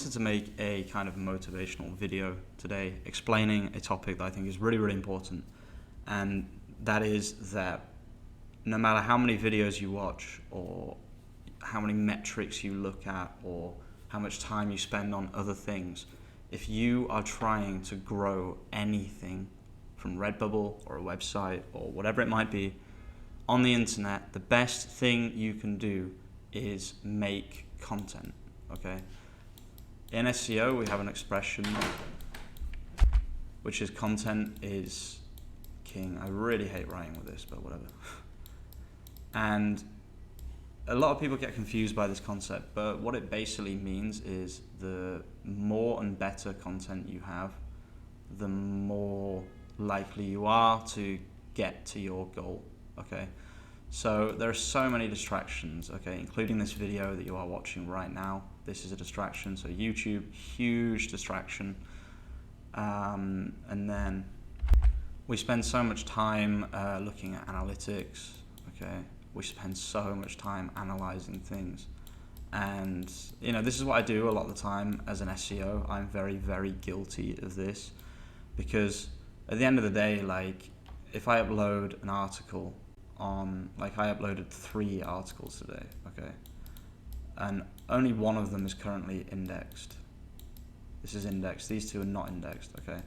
wanted to make a kind of motivational video today explaining a topic that I think is really, really important. And that is that no matter how many videos you watch or how many metrics you look at or how much time you spend on other things, if you are trying to grow anything from Redbubble or a website or whatever it might be on the internet, the best thing you can do is make content, okay? In SEO, we have an expression which is content is king. I really hate writing with this, but whatever. And a lot of people get confused by this concept, but what it basically means is the more and better content you have, the more likely you are to get to your goal, okay? So there are so many distractions, okay, including this video that you are watching right now. This is a distraction. So YouTube, huge distraction. And then we spend so much time looking at analytics, okay? We spend so much time analyzing things. And, you know, this is what I do a lot of the time as an SEO. I'm very, very guilty of this because at the end of the day, like, if I upload an article on, like, I uploaded 3 articles today, okay? And only one of them is currently indexed. This is indexed. These 2 are not indexed, okay?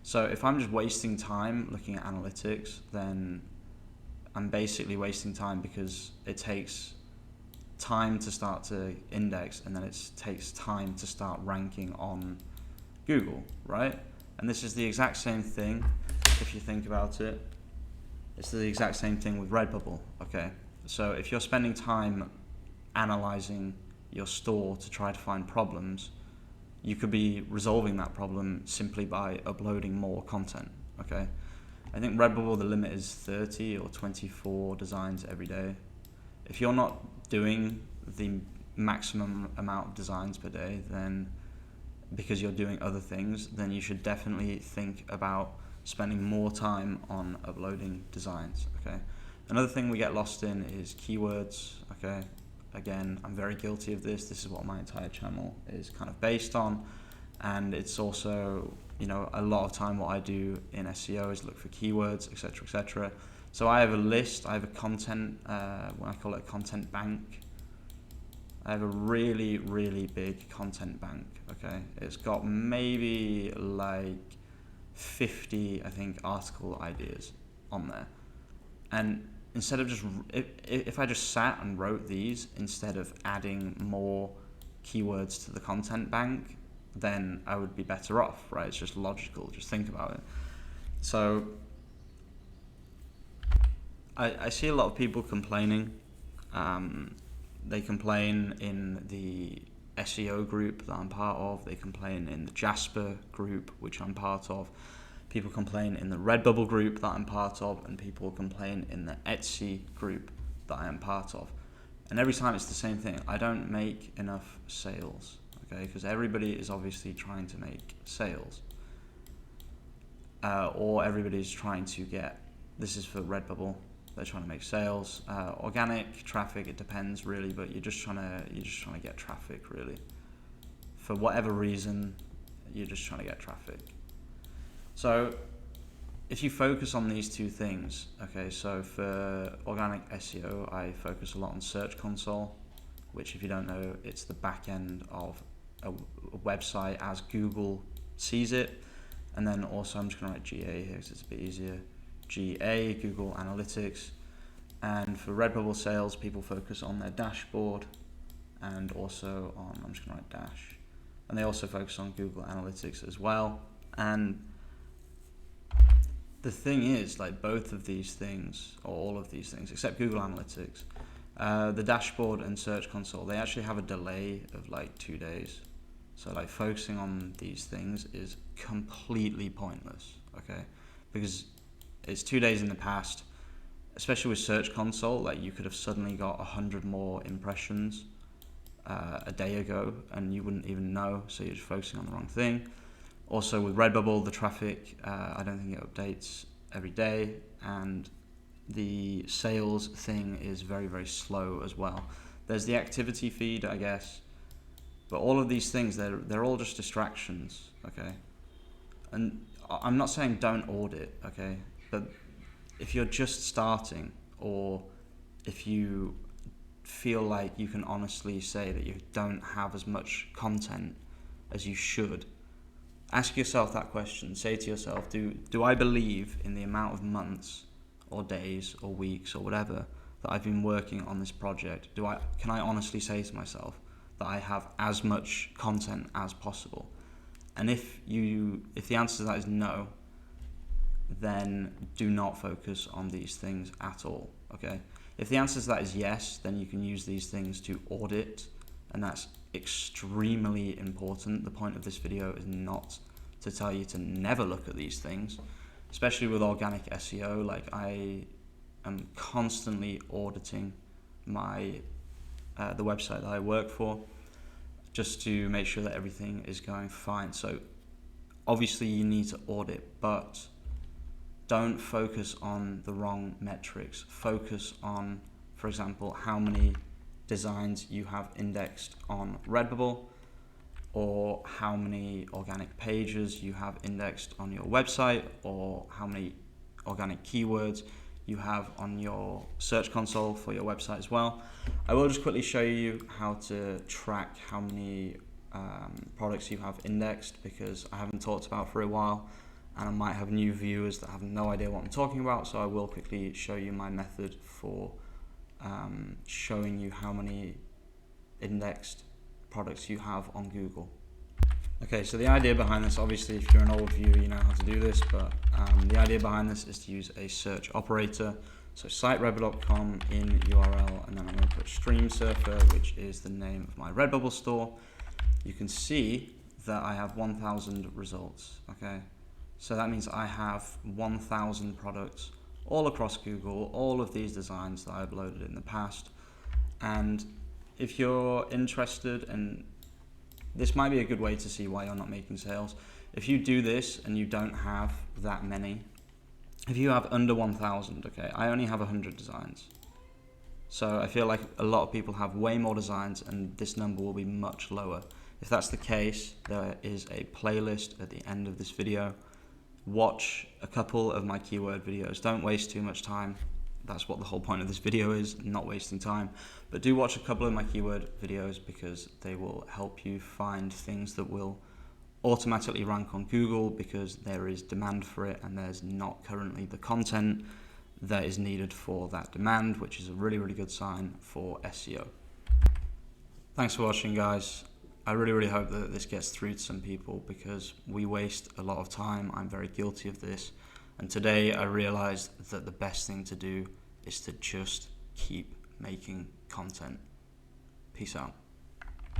So if I'm just wasting time looking at analytics, then I'm basically wasting time because it takes time to start to index and then it takes time to start ranking on Google, right? And this is the exact same thing if you think about it. It's the exact same thing with Redbubble, okay? So if you're spending time analyzing your store to try to find problems, you could be resolving that problem simply by uploading more content, okay? I think Redbubble, the limit is 30 or 24 designs every day. If you're not doing the maximum amount of designs per day, then because you're doing other things, then you should definitely think about spending more time on uploading designs, okay? Another thing we get lost in is keywords, okay? Again, I'm very guilty of this. This is what my entire channel is kind of based on. And it's also, you know, a lot of time what I do in SEO is look for keywords, etc., etc. So I have a list, I have a content, I call it a content bank. I have a really, really big content bank, okay? It's got maybe like 50, I think, article ideas on there. And instead of just, if I just sat and wrote these instead of adding more keywords to the content bank, then I would be better off, right? It's just logical, just think about it. So I see a lot of people complaining. They complain in the SEO group that I'm part of. They complain in the Jasper group, which I'm part of. People complain in the Redbubble group that I'm part of, and people complain in the Etsy group that I am part of. And every time it's the same thing. I don't make enough sales, okay? Because everybody is obviously trying to make sales. Or everybody's trying to get, this is for Redbubble, they're trying to make sales. Organic traffic, it depends really, but you're just trying to get traffic really. For whatever reason, you're just trying to get traffic. So if you focus on these 2 things, okay, so for organic SEO, I focus a lot on Search Console, which if you don't know, it's the back end of a website as Google sees it. And then also I'm just going to write GA here because it's a bit easier. GA, Google Analytics. And for Redbubble sales, people focus on their dashboard and also on, I'm just going to write dash. And they also focus on Google Analytics as well. And the thing is, like, both of these things, or all of these things, except Google Analytics, the dashboard and Search Console, they actually have a delay of like 2 days. So like focusing on these things is completely pointless, okay? Because it's 2 days in the past, especially with Search Console, like you could have suddenly got 100 more impressions a day ago and you wouldn't even know, so you're just focusing on the wrong thing. Also with Redbubble, the traffic, I don't think it updates every day, and the sales thing is very, very slow as well. There's the activity feed, I guess, But all of these things, they're all just distractions, okay? And I'm not saying don't audit, okay? But if you're just starting, or if you feel like you can honestly say that you don't have as much content as you should, ask yourself that question. Say to yourself, do I believe in the amount of months or days or weeks or whatever that I've been working on this project? Can I honestly say to myself that I have as much content as possible? And if the answer to that is no, then do not focus on these things at all, okay? If the answer to that is yes, then you can use these things to audit, and that's extremely important. The point of this video is not to tell you to never look at these things, especially with organic SEO. Like, I am constantly auditing my the website that I work for, just to make sure that everything is going fine. So obviously you need to audit, but don't focus on the wrong metrics. Focus on, for example, how many designs you have indexed on Redbubble, or how many organic pages you have indexed on your website, or how many organic keywords you have on your search console for your website as well. I will just quickly show you how to track how many products you have indexed, because I haven't talked about for a while, and I might have new viewers that have no idea what I'm talking about. So I will quickly show you my method for showing you how many indexed products you have on Google. Okay, so the idea behind this, obviously if you're an old viewer you know how to do this, but the idea behind this is to use a search operator. So siterebel.com in URL, and then I'm going to put Stream Surfer, which is the name of my Redbubble store. You can see that I have 1,000 results, okay? So that means I have 1,000 products all across Google, all of these designs that I uploaded in the past. And if you're interested, and this might be a good way to see why you're not making sales, if you do this and you don't have that many, if you have under 1,000, okay, I only have 100 designs. So I feel like a lot of people have way more designs and this number will be much lower. If that's the case, there is a playlist at the end of this video. Watch a couple of my keyword videos. Don't waste too much time. That's what the whole point of this video is, not wasting time. But do watch a couple of my keyword videos, because they will help you find things that will automatically rank on Google, because there is demand for it and there's not currently the content that is needed for that demand, which is a really, really good sign for SEO. Thanks for watching, guys. I really hope that this gets through to some people, because we waste a lot of time. I'm very guilty of this. And today I realized that the best thing to do is to just keep making content. Peace out.